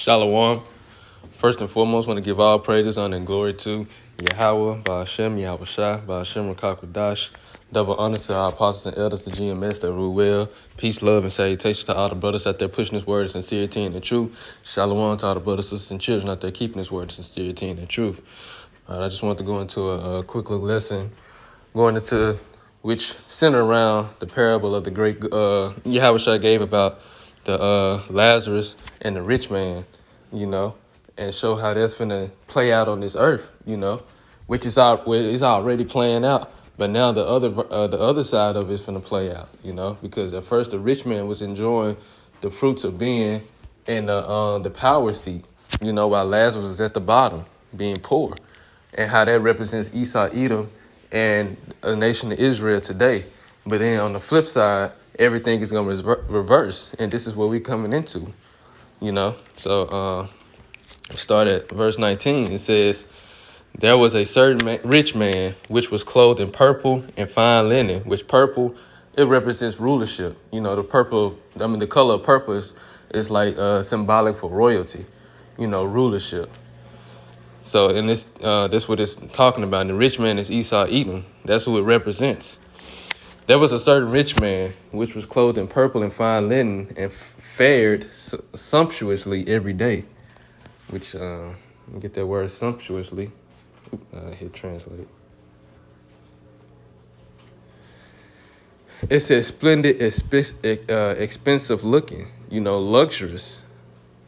Shalom. First and foremost, want to give all praises, honor, and glory to Yahweh, Ba'ashem, Yahweh Shai, Ba'ashem, Rakakwadash. Double honor to our apostles and elders, the GMS that rule well. Peace, love, and salutations to all the brothers out there pushing this word of sincerity and the truth. Shalom to all the brothers, sisters, and children out there keeping this word of sincerity and the truth. All right, I just want to go into a quick little lesson, going into which center around the parable of the great Yahweh Shai gave about the Lazarus and the rich man, and show how that's finna play out on this earth, which is already playing out. But now the other side of it's finna play out, because at first the rich man was enjoying the fruits of being in the power seat, while Lazarus was at the bottom being poor, and how that represents Esau, Edom, and a nation of Israel today. But then on the flip side, everything is going to reverse, and this is what we're coming into, So start at verse 19. It says, there was a certain rich man which was clothed in purple and fine linen, which purple, it represents rulership. The purple, the color of purple is like symbolic for royalty, rulership. So in this what it's talking about. And the rich man is Esau, Edom. That's who it represents. There was a certain rich man which was clothed in purple and fine linen and fared sumptuously every day. Which, get that word sumptuously. Hit translate. It says splendid, expensive looking, luxurious,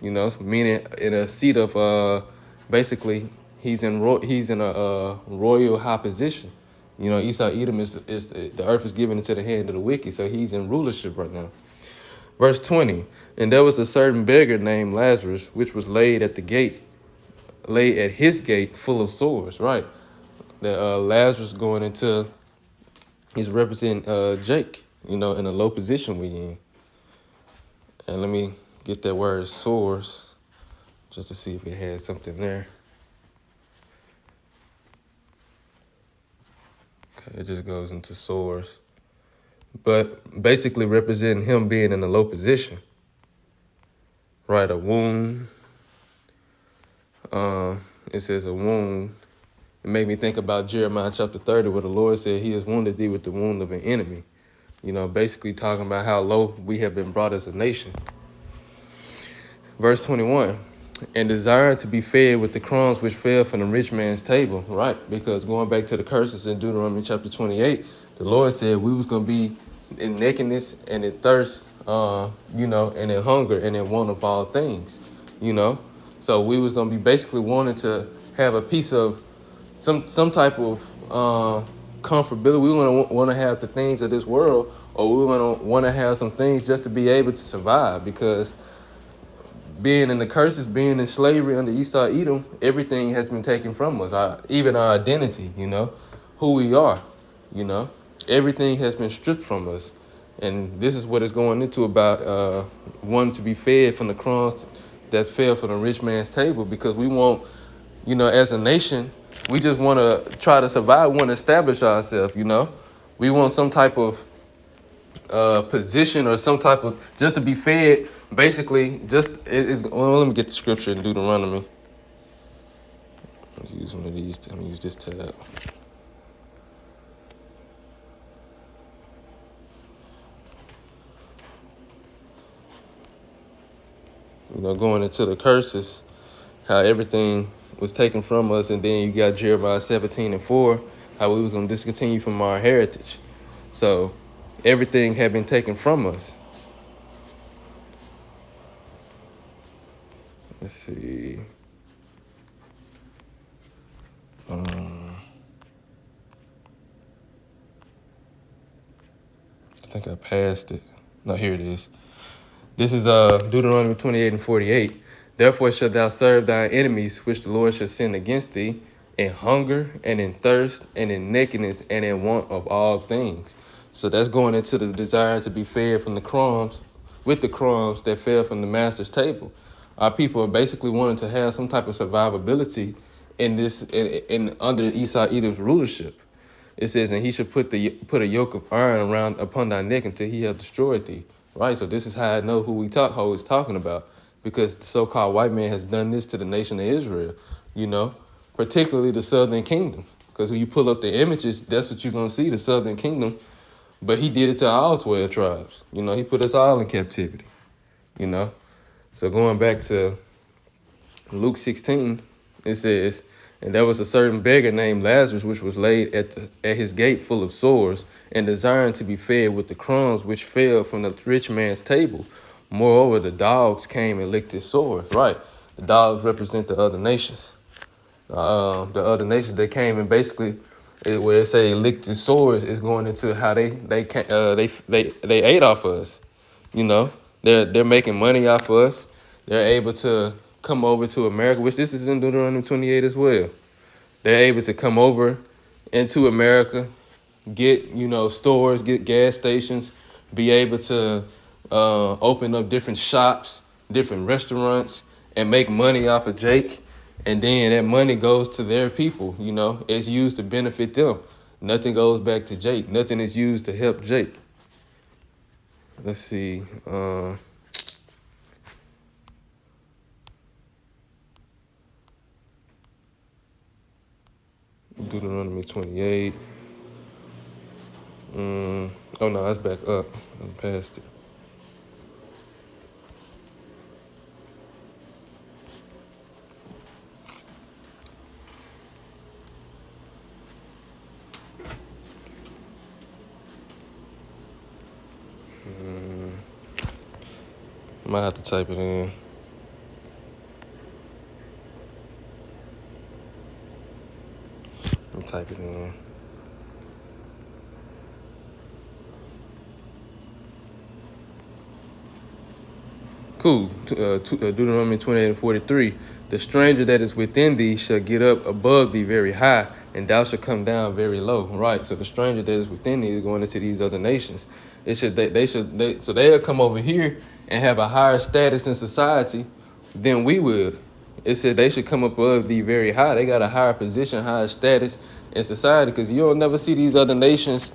meaning in a seat of, basically, he's in a royal high position. Esau, Edom is the earth is given into the hand of the wicked, so he's in rulership right now. Verse 20, and there was a certain beggar named Lazarus, which was laid at his gate full of sores, right? Lazarus going into, he's representing Jake, in a low position we in. And let me get that word sores, just to see if it has something there. Okay, it just goes into sores. But basically representing him being in a low position. Right, a wound. It says a wound. It made me think about Jeremiah chapter 30, where the Lord said he has wounded thee with the wound of an enemy. Basically talking about how low we have been brought as a nation. Verse 21, and desiring to be fed with the crumbs which fell from the rich man's table, right? Because going back to the curses in Deuteronomy chapter 28, the Lord said we was going to be in nakedness and in thirst, and in hunger and in want of all things, So we was going to be basically wanting to have a piece of some type of comfortability. We want to have the things of this world, or we want to have some things just to be able to survive, because being in the curses, being in slavery under Esau, Edom, everything has been taken from us, even our identity, who we are, everything has been stripped from us. And this is what it's going into about wanting to be fed from the crumbs that's fell from the rich man's table, because we want, as a nation, we just want to try to survive. We want to establish ourselves, We want some type of position or some type of, just to be fed, basically, let me get the scripture in Deuteronomy. Let me use one of these. Let me use this tab. Going into the curses, how everything was taken from us, and then you got Jeremiah 17:4, how we was going to discontinue from our heritage. So everything had been taken from us. Let's see. I think I passed it. No, here it is. This is Deuteronomy 28:48. Therefore shalt thou serve thy enemies, which the Lord shall send against thee, in hunger and in thirst and in nakedness and in want of all things. So that's going into the desire to be fed from the crumbs, with the crumbs that fell from the master's table. Our people are basically wanting to have some type of survivability in under Esau, Edom's rulership. It says, and he should put a yoke of iron around upon thy neck until he have destroyed thee. Right, so this is how I know who he's talking about. because the so-called white man has done this to the nation of Israel, you know, particularly the southern kingdom. Because when you pull up the images, that's what you're going to see, the southern kingdom. But he did it to all 12 tribes. You know, he put us all in captivity, you know. So going back to Luke 16, it says, and there was a certain beggar named Lazarus, which was laid at his gate full of sores, and desiring to be fed with the crumbs which fell from the rich man's table. Moreover, the dogs came and licked his sores. Right. The dogs represent the other nations. The other nations, they came and basically, where it say licked his sores, is going into how they ate off of us. You know, they're making money off of us. They're able to come over to America, which this is in Deuteronomy 28 as well. They're able to come over into America, get, you know, stores, get gas stations, be able to open up different shops, different restaurants, and make money off of Jake. And then that money goes to their people, you know. It's used to benefit them. Nothing goes back to Jake. Nothing is used to help Jake. Let's see. Deuteronomy 28. Oh no, that's back up. I'm past it. I might have to type it in. Let me type it in. Cool. Deuteronomy 28:43. The stranger that is within thee shall get up above thee very high, and thou shalt come down very low. Right. So the stranger that is within thee is going into these other nations. So they'll come over here and have a higher status in society than we would. It said they should come above thee very high. They got a higher position, higher status in society, because you'll never see these other nations.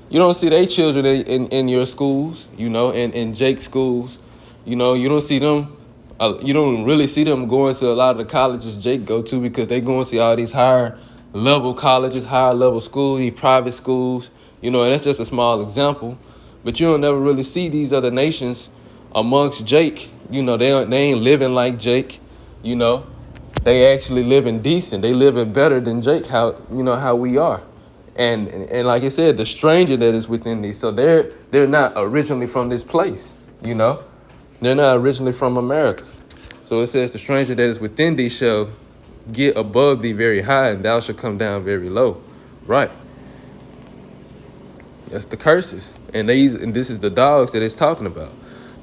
You don't see their children in your schools, you know, in Jake's schools. You know, you don't see them. You don't really see them going to a lot of the colleges Jake go to, because they going to all these higher level colleges, higher level schools, these private schools. You know, and that's just a small example. But you don't never really see these other nations amongst Jake. You know, they ain't living like Jake. You know, they actually living decent. They living better than Jake. How we are. And like I said, the stranger that is within these. So they're not originally from this place. You know. They're not originally from America. So it says, the stranger that is within thee shall get above thee very high, and thou shalt come down very low. Right. That's the curses. And this is the dogs that it's talking about.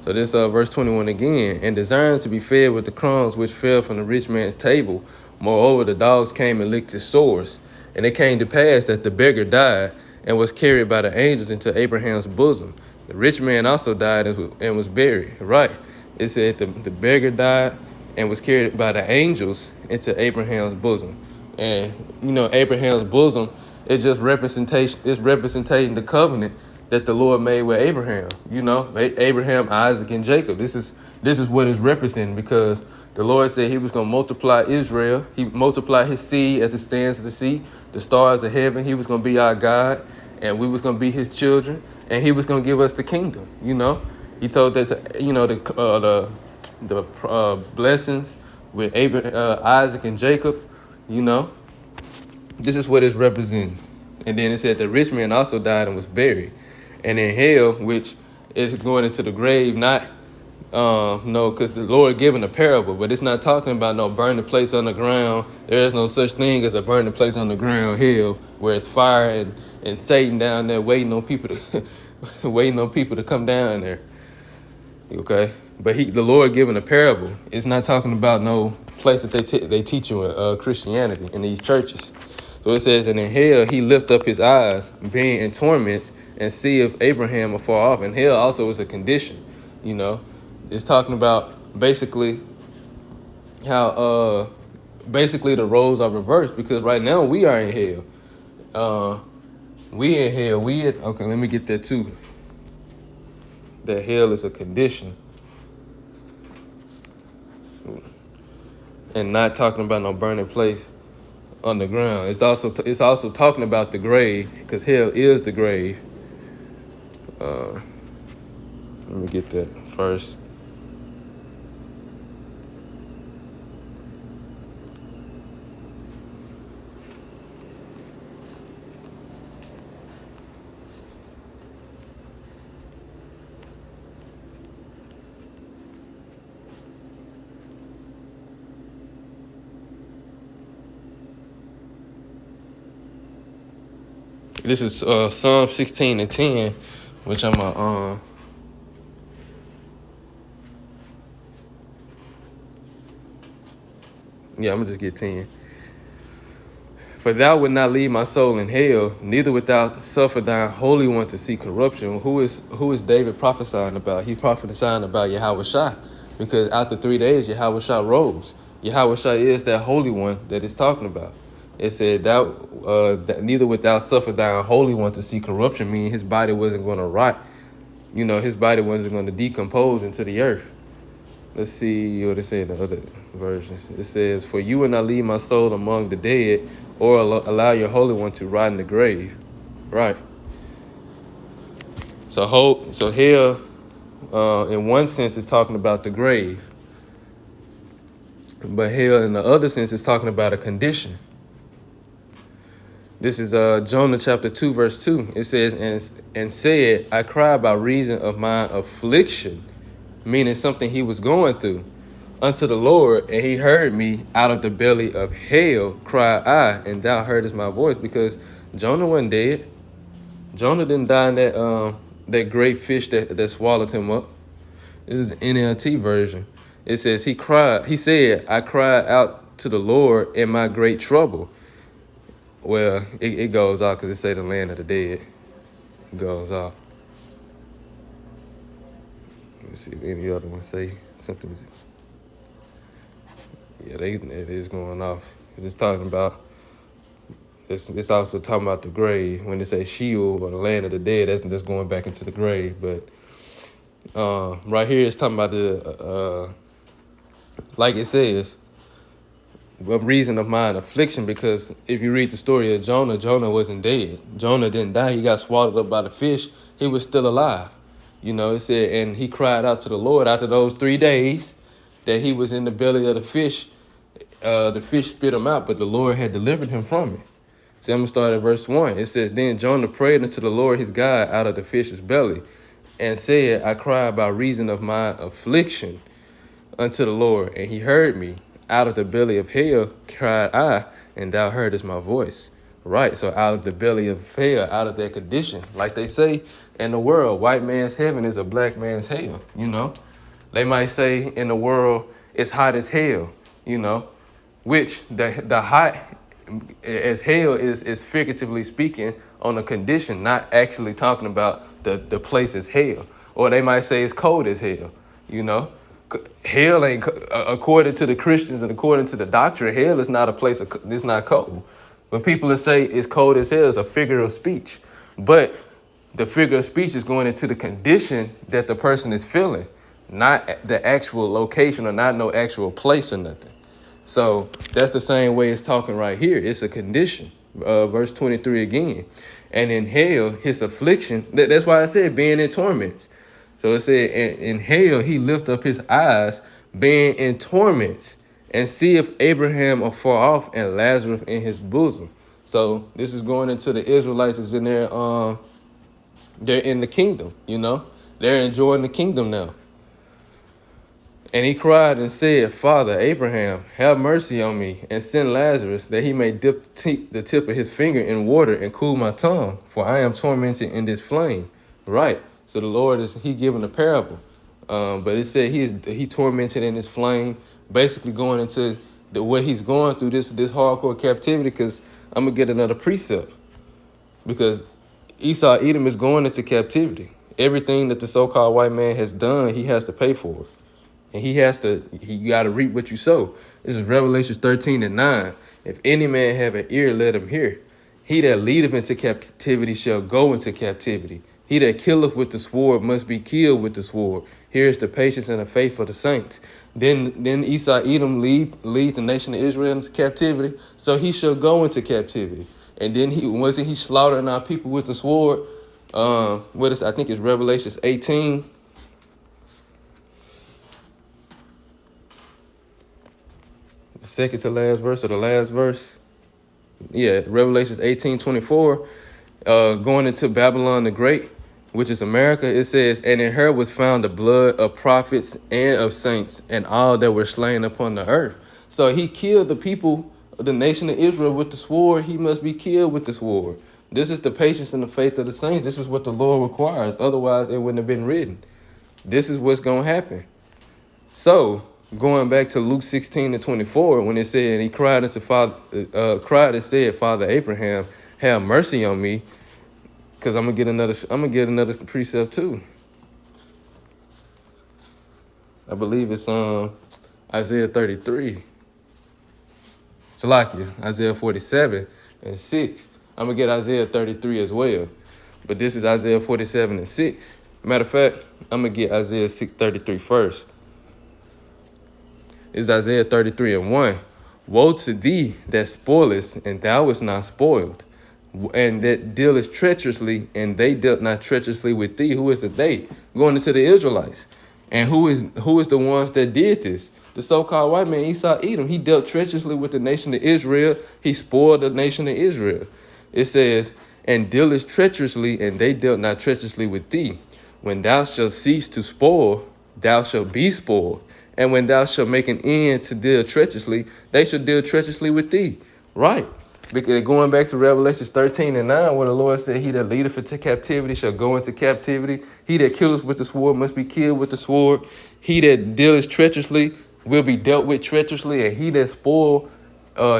So this verse 21 again. And desiring to be fed with the crumbs which fell from the rich man's table. Moreover, the dogs came and licked his sores. And it came to pass that the beggar died and was carried by the angels into Abraham's bosom. The rich man also died and was buried. Right. It said the beggar died and was carried by the angels into Abraham's bosom. And, you know, Abraham's bosom, it's just representation. It's representing the covenant that the Lord made with Abraham. You know, Abraham, Isaac, and Jacob. This is what it's representing, because the Lord said he was going to multiply Israel. He multiplied his seed as the sands of the sea, the stars of heaven. He was going to be our God, and we was going to be his children. And he was going to give us the kingdom, you know. He told that to, you know, the blessings with Isaac and Jacob, you know. This is what it's representing. And then it said the rich man also died and was buried. And in hell, which is going into the grave, not, no, because the Lord given a parable, but it's not talking about no burning place on the ground. There is no such thing as a burning place on the ground, hell, where it's fire and Satan down there waiting on people to come down there. Okay, but the Lord giving a parable. It's not talking about no place that they teach you in Christianity in these churches. So it says, and in hell he lift up his eyes, being in torment, and seeth Abraham afar off. And hell also is a condition. You know, it's talking about basically how basically the roles are reversed, because right now we are in hell. We in hell. Okay, let me get that too. That hell is a condition. and not talking about no burning place underground. It's also talking about the grave, because hell is the grave. Let me get that first. This is Psalm 16:10, which I'm I'm gonna just get 10. For thou would not leave my soul in hell, neither wilt thou suffer thy holy one to see corruption. Who is David prophesying about? He prophesying about Yahweh Shai, because after 3 days Yahweh Shai rose. Yahweh Shai is that holy one that it's talking about. It said that neither wilt thou suffer thy holy one to see corruption, meaning his body wasn't going to rot. You know, his body wasn't going to decompose into the earth. Let's see what it said in the other versions. It says, for you will not leave my soul among the dead, or allow your Holy One to rot in the grave. Right. So hell, in one sense, is talking about the grave. But hell, in the other sense, is talking about a condition. This is Jonah chapter 2, verse 2. It says, and said, I cry by reason of my affliction, meaning something he was going through, unto the Lord, and he heard me. Out of the belly of hell cried I, and thou heardest my voice. Because Jonah wasn't dead. Jonah didn't die in that great fish that swallowed him up. This is the NLT version. It says he said, I cried out to the Lord in my great trouble. Well, it goes off because it say the land of the dead. It goes off. Let me see if any other one say something. Yeah, it is going off. It's talking about, it's also talking about the grave. When they say Sheol or the land of the dead, that's going back into the grave. But right here it's talking about the, like it says, a reason of mine affliction, because if you read the story of Jonah, Jonah wasn't dead. Jonah didn't die. He got swallowed up by the fish. He was still alive. You know, it said, and he cried out to the Lord after those 3 days that he was in the belly of the fish. The fish spit him out, but the Lord had delivered him from it. So I'm going to start at verse 1. It says, then Jonah prayed unto the Lord his God out of the fish's belly, and said, I cried by reason of my affliction unto the Lord, and he heard me. Out of the belly of hell cried I, and thou heardest my voice. Right, so out of the belly of hell, out of that condition, like they say in the world, white man's heaven is a black man's hell, you know. They might say in the world, it's hot as hell, you know, which the hot as hell is figuratively speaking on a condition, not actually talking about the place as hell. Or they might say it's cold as hell, you know. Hell ain't, according to the Christians and according to the doctrine, hell is not a place, it's not cold. When people say it's cold as hell, it's a figure of speech. But the figure of speech is going into the condition that the person is feeling, not the actual location or not no actual place or nothing. So that's the same way it's talking right here. It's a condition. Verse 23 again. And in hell, his affliction, that's why I said being in torments. So it said, in hell, he lift up his eyes, being in torments, and see if Abraham afar off and Lazarus in his bosom. So this is going into the Israelites is in there. They're in the kingdom, you know. They're enjoying the kingdom now. And he cried and said, Father Abraham, have mercy on me, and send Lazarus, that he may dip the tip of his finger in water and cool my tongue, for I am tormented in this flame. Right. So the Lord he giving a parable, but it said he tormented in this flame, basically going into what he's going through this hardcore captivity. Because I'm gonna get another precept, because Esau Edom is going into captivity. Everything that the so-called white man has done, he has to pay for it, and he got to reap what you sow. This is Revelation 13:9. If any man have an ear, let him hear. He that leadeth into captivity shall go into captivity. He that killeth with the sword must be killed with the sword. Here is the patience and the faith of the saints. Then Esau Edom lead the nation of Israel into captivity. So he shall go into captivity. And then wasn't he slaughtering our people with the sword? I think it's Revelations 18. The second to last verse or the last verse. Yeah, Revelations 18:24. Going into Babylon the Great, which is America, it says, and in her was found the blood of prophets and of saints and all that were slain upon the earth. So he killed the people of the nation of Israel with the sword. He must be killed with the sword. This is the patience and the faith of the saints. This is what the Lord requires. Otherwise, it wouldn't have been written. This is what's going to happen. So, going back to Luke 16:24, when it said, and he cried unto cried and said, Father Abraham, have mercy on me, because I'm gonna get another precept too. I believe it's Isaiah 33. Salakia, Isaiah 47:6. I'm gonna get Isaiah 33 as well. But this is Isaiah 47:6. Matter of fact, I'm gonna get Isaiah 6:33 first. It's Isaiah 33:1. Woe to thee that spoilest, and thou wast not spoiled, and that dealest treacherously, and they dealt not treacherously with thee. Who is the they? Going into the Israelites. And who is the ones that did this? The so-called white man, Esau Edom. He dealt treacherously with the nation of Israel. He spoiled the nation of Israel. It says, and dealest treacherously, and they dealt not treacherously with thee. When thou shalt cease to spoil, thou shalt be spoiled. And when thou shalt make an end to deal treacherously, they shall deal treacherously with thee. Right. Because going back to Revelations 13:9, where the Lord said, he that leadeth into captivity shall go into captivity. He that killeth with the sword must be killed with the sword. He that dealeth treacherously will be dealt with treacherously. And he that spoil,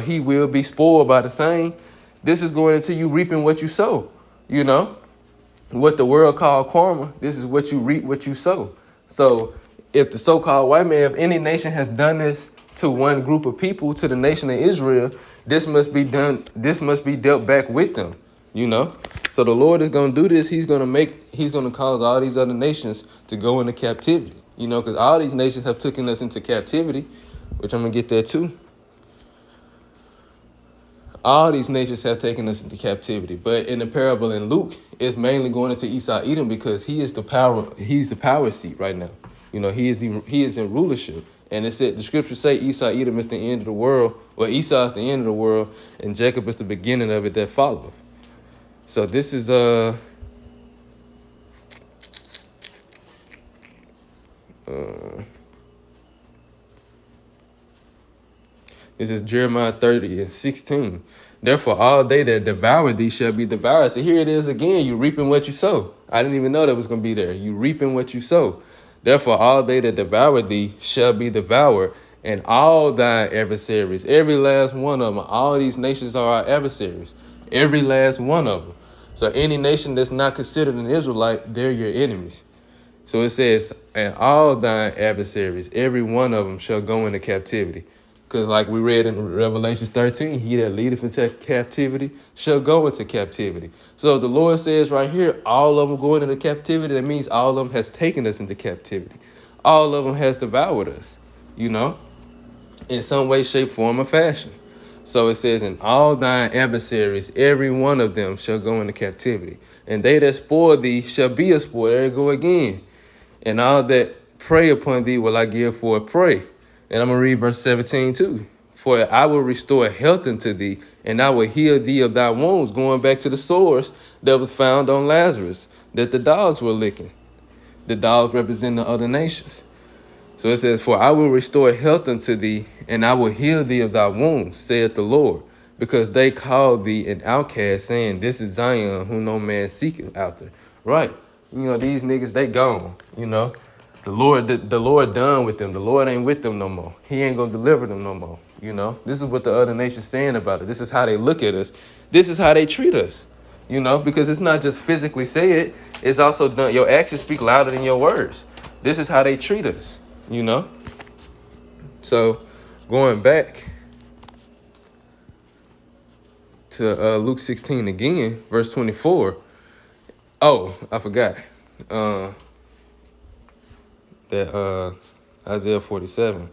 he will be spoiled by the same. This is going into you reaping what you sow. You know, what the world called karma. This is what you reap, what you sow. So if the so-called white man, if any nation has done this to one group of people, to the nation of Israel, this must be done. This must be dealt back with them, you know. So the Lord is going to do this. He's going to cause all these other nations to go into captivity, you know, because all these nations have taken us into captivity, which I'm going to get there too. All these nations have taken us into captivity, but in the parable in Luke, it's mainly going into Esau Edom because he is the power. He's the power seat right now. You know, he is in rulership. And it said the scriptures say Esau Edom is the end of the world, or Esau is the end of the world, and Jacob is the beginning of it that followeth. So this is this is Jeremiah 30:16. Therefore, all they that devour thee shall be devoured. So here it is again. You reaping what you sow. I didn't even know that was going to be there. You reaping what you sow. Therefore, all they that devour thee shall be devoured, and all thy adversaries, every last one of them. All these nations are our adversaries, every last one of them. So any nation that's not considered an Israelite, they're your enemies. So it says, and all thy adversaries, every one of them shall go into captivity. Because like we read in Revelation 13, he that leadeth into captivity shall go into captivity. So the Lord says right here, all of them going into captivity, that means all of them has taken us into captivity. All of them has devoured us, you know, in some way, shape, form, or fashion. So it says, and all thine adversaries, every one of them shall go into captivity. And they that spoil thee shall be a spoil. There you go again. And all that prey upon thee will I give for a prey. And I'm going to read verse 17 too. For I will restore health unto thee, and I will heal thee of thy wounds. Going back to the sores that was found on Lazarus, that the dogs were licking. The dogs represent the other nations. So it says, for I will restore health unto thee, and I will heal thee of thy wounds, saith the Lord. Because they called thee an outcast, saying, this is Zion, who no man seeketh after. Right. You know, these niggas, they gone, you know. The Lord done with them. The Lord ain't with them no more. He ain't going to deliver them no more. You know, this is what the other nations saying about it. This is how they look at us. This is how they treat us, you know, because it's not just physically said. It's also done. Your actions speak louder than your words. This is how they treat us, you know. So going back to Luke 16 again, verse 24. Oh, I forgot. That Isaiah 47.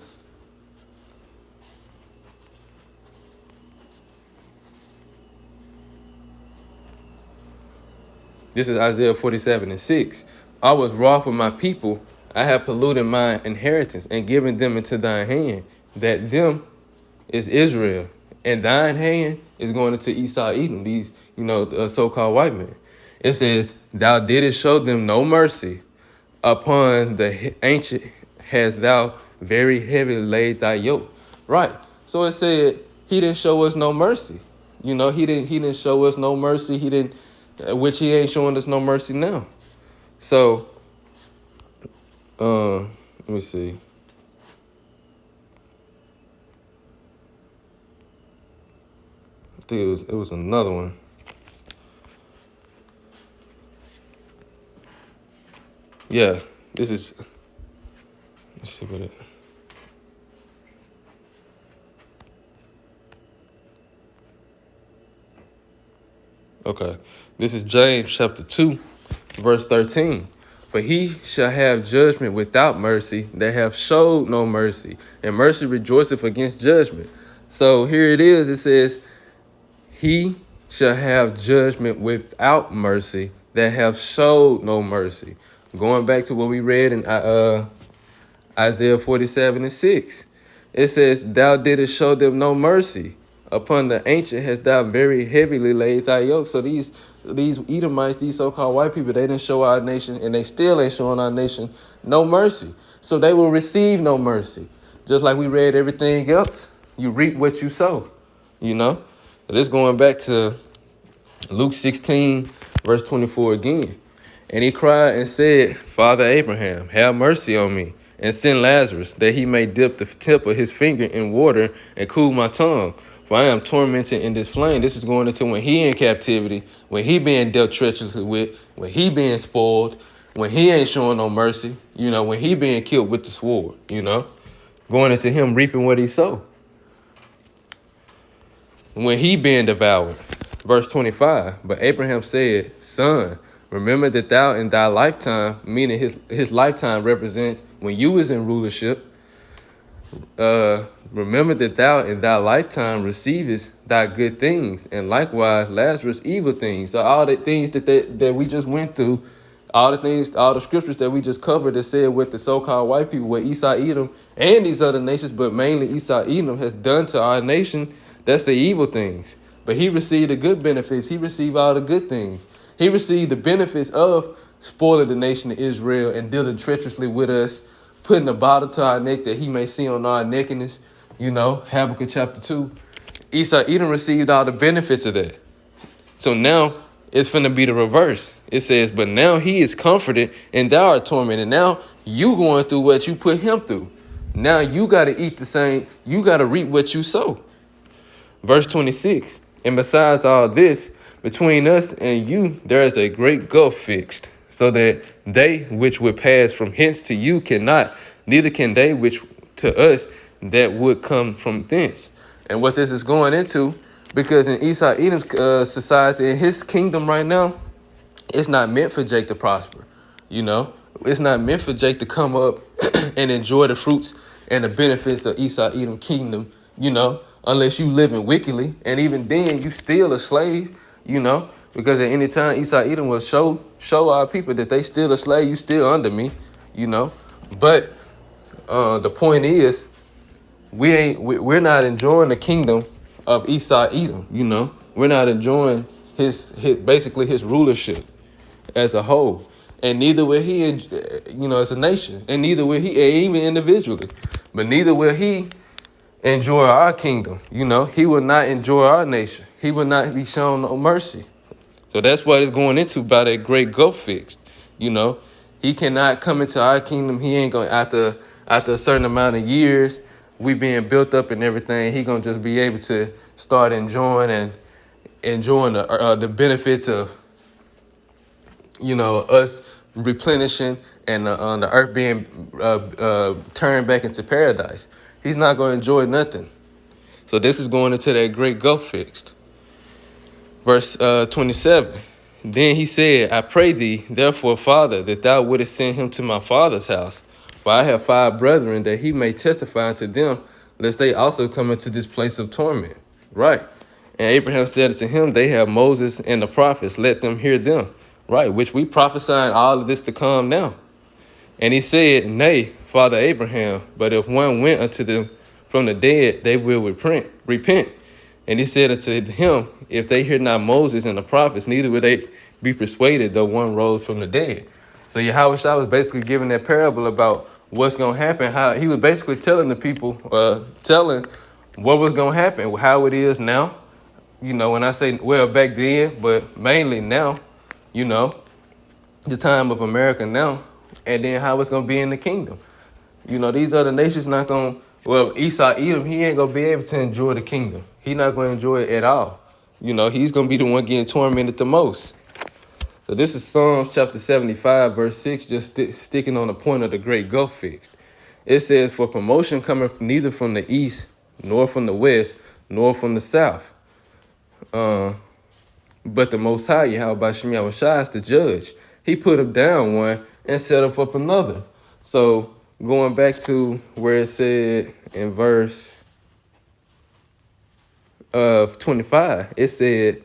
This is Isaiah 47:6. I was wroth with my people. I have polluted my inheritance and given them into thine hand, that them is Israel, and thine hand is going into Esau, Edom, these, so-called white men. It says, thou didst show them no mercy. Upon the ancient hast thou very heavily laid thy yoke. Right. So it said he didn't show us no mercy. He didn't show us no mercy. He didn't, which he ain't showing us no mercy now. So, let me see. I think it was another one. Yeah, this is. Let's see what it. Okay, this is James chapter 2, verse 13. For he shall have judgment without mercy that have showed no mercy, and mercy rejoiceth against judgment. So here it is. It says, he shall have judgment without mercy that have showed no mercy. Going back to what we read in Isaiah 47:6. It says, thou didst show them no mercy. Upon the ancient hast thou very heavily laid thy yoke. So these Edomites, these so-called white people, they didn't show our nation, and they still ain't showing our nation no mercy. So they will receive no mercy. Just like we read everything else, you reap what you sow, This going back to Luke 16, verse 24 again. And he cried and said, Father Abraham, have mercy on me, and send Lazarus, that he may dip the tip of his finger in water and cool my tongue. For I am tormented in this flame. This is going into when he in captivity, when he being dealt treacherously with, when he being spoiled, when he ain't showing no mercy, when he being killed with the sword, going into him reaping what he sowed. When he being devoured. Verse 25, but Abraham said, Son, remember that thou in thy lifetime, meaning his lifetime represents when you was in rulership, remember that thou in thy lifetime receivest thy good things, and likewise Lazarus evil things. So all the things that we just went through, all the scriptures that we just covered that said what the so-called white people, what Esau, Edom, and these other nations, but mainly Esau, Edom, has done to our nation, that's the evil things. But he received the good benefits. He received all the good things. He received the benefits of spoiling the nation of Israel and dealing treacherously with us, putting a bottle to our neck that he may see on our nakedness. Habakkuk chapter 2. Esau, Edom received all the benefits of that. So now it's finna be the reverse. It says, but now he is comforted and thou art tormented. Now you going through what you put him through. Now you got to eat the same. You got to reap what you sow. Verse 26. And besides all this, between us and you, there is a great gulf fixed, so that they which would pass from hence to you cannot, neither can they which to us that would come from thence. And what this is going into, because in Esau Edom's society, in his kingdom right now, it's not meant for Jake to prosper. It's not meant for Jake to come up and enjoy the fruits and the benefits of Esau Edom kingdom, unless you living wickedly. And even then, you still a slave, because at any time Esau Edom will show our people that they still a slave, you still under me, But the point is, we're not enjoying the kingdom of Esau Edom, We're not enjoying his basically his rulership as a whole. And neither will he, as a nation. And neither will he, even individually. But neither will he enjoy our kingdom. He will not enjoy our nation. He will not be shown no mercy. So that's what it's going into by that great gulf fixed. He cannot come into our kingdom. He ain't going, after a certain amount of years, we being built up and everything, he going to just be able to start enjoying the benefits of, us replenishing and the earth being turned back into paradise. He's not going to enjoy nothing. So this is going into that great gulf fixed. Verse 27. Then he said, I pray thee, therefore, Father, that thou wouldest send him to my father's house. For I have 5 brethren, that he may testify unto them, lest they also come into this place of torment. Right. And Abraham said unto him, they have Moses and the prophets, let them hear them. Right, which we prophesying all of this to come now. And he said, nay, Father Abraham, but if one went unto them from the dead, they will repent. And he said unto him, if they hear not Moses and the prophets, neither will they be persuaded, though one rose from the dead. So Yahweh Shah was basically giving that parable about what's going to happen. How he was basically telling the people, telling what was going to happen, how it is now. You know, when I say, well, back then, but mainly now, you know, the time of America now, and then how it's going to be in the kingdom. You know, these other nations not going to, well, Esau, Edom, he ain't going to be able to enjoy the kingdom. He not going to enjoy it at all. You know, he's going to be the one getting tormented the most. So this is Psalms chapter 75, verse 6, just sticking on the point of the great gulf fixed. It says, for promotion cometh neither from the east, nor from the west, nor from the south. But the Most High, Yahweh Shem Yahushua, is the judge. He put him down one and set up another. So going back to where it said in verse 25, it said,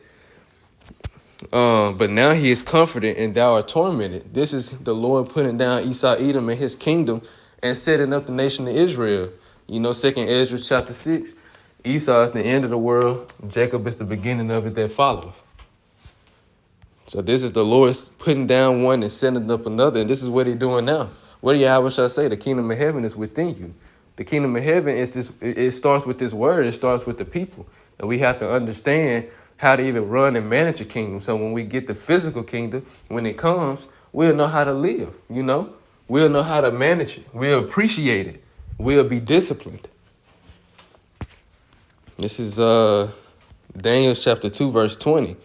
but now he is comforted and thou art tormented. This is the Lord putting down Esau, Edom and his kingdom and setting up the nation of Israel. You know, 2nd Ezra chapter 6, Esau is the end of the world. Jacob is the beginning of it that followeth. So this is the Lord putting down one and setting up another. And this is what he's doing now. What do Yahweh shall say? The kingdom of heaven is within you. The kingdom of heaven is this. It starts with this word. It starts with the people. And we have to understand how to even run and manage a kingdom. So when we get the physical kingdom, when it comes, we'll know how to live, you know? We'll know how to manage it. We'll appreciate it. We'll be disciplined. This is Daniel chapter 2, verse 20.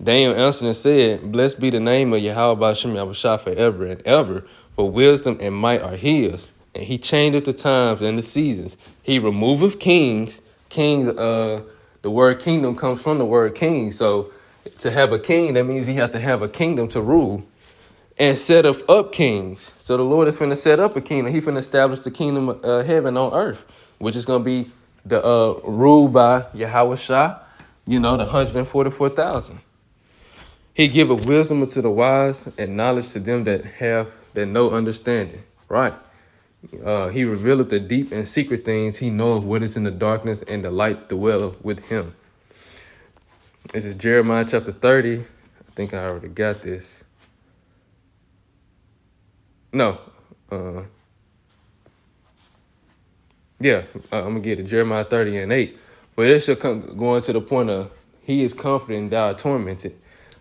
Daniel answered and said, blessed be the name of Yahweh Ba'ashem Yahushua forever and ever, for wisdom and might are his. And he changeth the times and the seasons. He removeth kings. Kings, the word kingdom comes from the word king. So to have a king, that means he has to have a kingdom to rule. And set up kings. So the Lord is finna set up a kingdom. He's finna establish the kingdom of heaven on earth, which is gonna be the ruled by Yahweh Shah, you know, the 144,000. He giveth wisdom unto the wise and knowledge to them that know understanding. Right. He revealeth the deep and secret things. He knoweth what is in the darkness, and the light dwelleth with him. This is Jeremiah chapter 30. I think I already got this. No. I'm going to get it. Jeremiah 30 and 8. But it shall come, going to the point of, he is comforted and thou art tormented.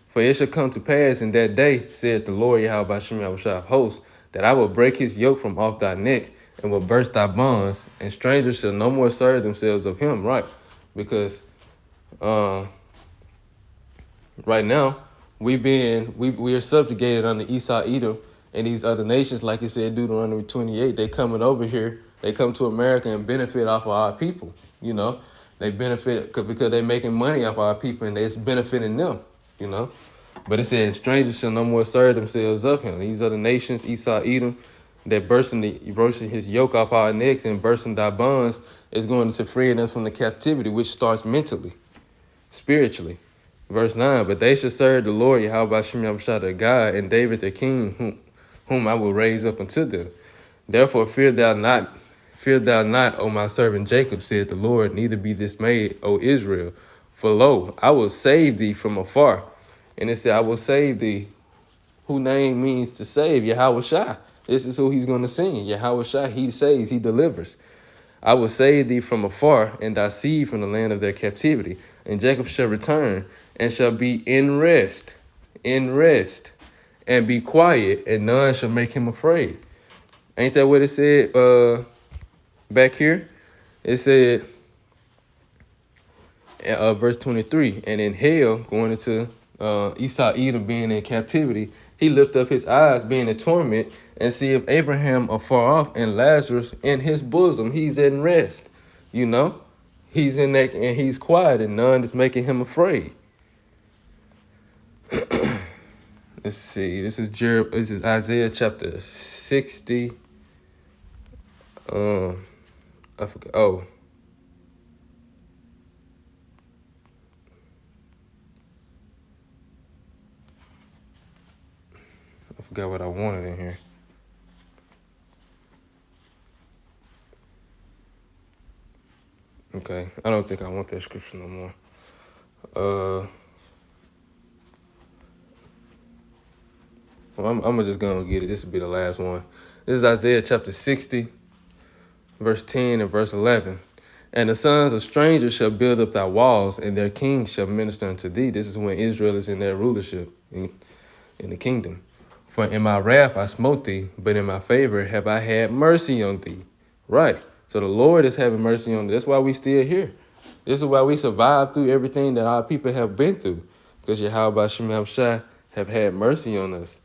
For it shall come to pass in that day, said the Lord Yahweh Ba'ashem Yahushua of hosts, that I will break his yoke from off thy neck and will burst thy bonds, and strangers shall no more serve themselves of him. Right. Because right now, we are subjugated under Esau, Edom, and these other nations, like it said, Deuteronomy 28, they coming over here. They come to America and benefit off of our people. You know, they benefit because they're making money off our people, and it's benefiting them. You know, but it said, strangers shall no more serve themselves of him. These other nations, Esau, Edom, that bursting his yoke off our necks and bursting thy bonds, is going to free us from the captivity, which starts mentally, spiritually. Verse 9, but they shall serve the Lord Yahweh Shem Yahushua their God, and David their king, whom I will raise up unto them. Therefore fear thou not, O my servant Jacob, said the Lord, neither be dismayed, O Israel. For lo, I will save thee from afar. And it said, I will save thee, whose name means to save, Yahweh Shah. This is who he's going to sing. Yahweh Shah, he saves, he delivers. I will save thee from afar, and thy seed from the land of their captivity. And Jacob shall return, and shall be in rest, and be quiet, and none shall make him afraid. Ain't that what it said back here? It said, verse 23, and in hell, going into Esau, Edom being in captivity, he lift up his eyes, being in torment, and see if Abraham afar off and Lazarus in his bosom. He's in rest, you know. He's in that, and he's quiet, and none is making him afraid. Let's see. This is Isaiah chapter 60, I forgot. Oh, I forgot what I wanted in here. Okay, I don't think I want that scripture no more. Well, I'm just gonna get it. This will be the last one. This is Isaiah chapter 60, verse 10 and verse 11. And the sons of strangers shall build up thy walls, and their kings shall minister unto thee. This is when Israel is in their rulership in the kingdom. For in my wrath I smote thee, but in my favor have I had mercy on thee. Right. So the Lord is having mercy on us. That's why we still here. This is why we survived through everything that our people have been through. Because Yahweh Shem Shai have had mercy on us,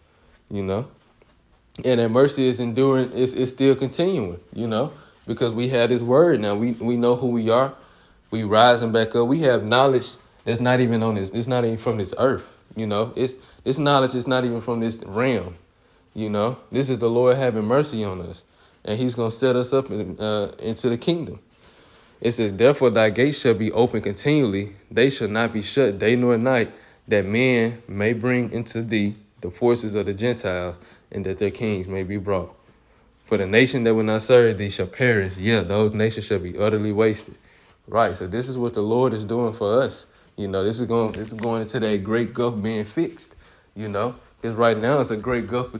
you know. And that mercy is enduring, is still continuing, you know, because we have this word now. We know who we are. We rising back up. We have knowledge that's not even on this. It's not even from this earth, you know. It's this knowledge is not even from this realm, you know. This is the Lord having mercy on us, and He's gonna set us up into the kingdom. It says, therefore thy gates shall be open continually; they shall not be shut day nor night, that men may bring into thee the forces of the Gentiles, and that their kings may be brought. For the nation that will not serve thee shall perish. Yeah, those nations shall be utterly wasted. Right. So this is what the Lord is doing for us. You know, this is going into that great gulf being fixed. You know, because right now it's a great gulf